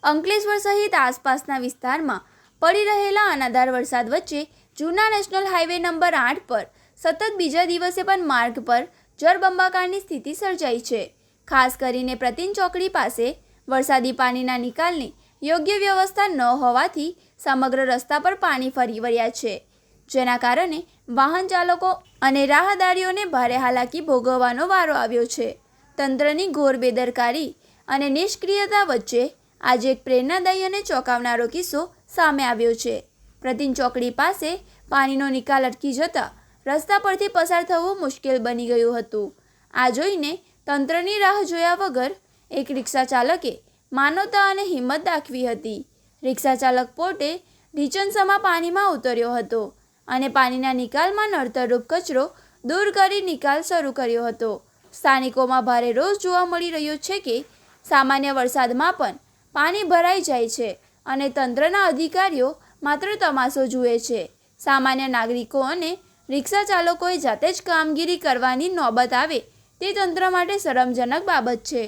અંકલેશ્વર સહિત આસપાસના વિસ્તારમાં પડી રહેલા અનરાધાર વરસાદ વચ્ચે જૂના નેશનલ હાઈવે નંબર 8 પર સતત બીજા દિવસે પણ માર્ગ પર જળબંબાકારની સ્થિતિ સર્જાઈ છે. ખાસ કરીને પ્રતિન ચોકડી પાસે વરસાદી પાણીના નિકાલની યોગ્ય વ્યવસ્થા ન હોવાથી સમગ્ર રસ્તા પર પાણી ફરી વળ્યા છે, જેના કારણે વાહન ચાલકો અને રાહદારીઓને ભારે હાલાકી ભોગવવાનો વારો આવ્યો છે. તંત્રની ઘોર બેદરકારી અને નિષ્ક્રિયતા વચ્ચે આજે એક પ્રેરણાદાયી અને ચોંકાવનારો કિસ્સો સામે આવ્યો છે. પ્રતિન ચોકડી પાસે પાણીનો નિકાલ અટકી જતા રસ્તા પરથી પસાર થવું મુશ્કેલ બની ગયું હતું. આ જોઈને તંત્રની રાહ જોયા વગર એક રિક્ષા ચાલકે માનવતા અને હિંમત દાખવી હતી. રિક્ષા ચાલક પોતે ઢીચણસમા પાણીમાં ઉતર્યો હતો અને પાણીના નિકાલમાં નડતરરૂપ કચરો દૂર કરી નિકાલ શરૂ કર્યો હતો. સ્થાનિકોમાં ભારે રોષ જોવા મળી રહ્યો છે કે સામાન્ય વરસાદમાં પણ પાણી ભરાઈ જાય છે અને તંત્રના અધિકારીઓ માત્ર તમાશો જુએ છે. સામાન્ય નાગરિકો અને રિક્ષા ચાલકોએ જાતે જ કામગીરી કરવાની નોબત આવે તે તંત્ર માટે શરમજનક બાબત છે.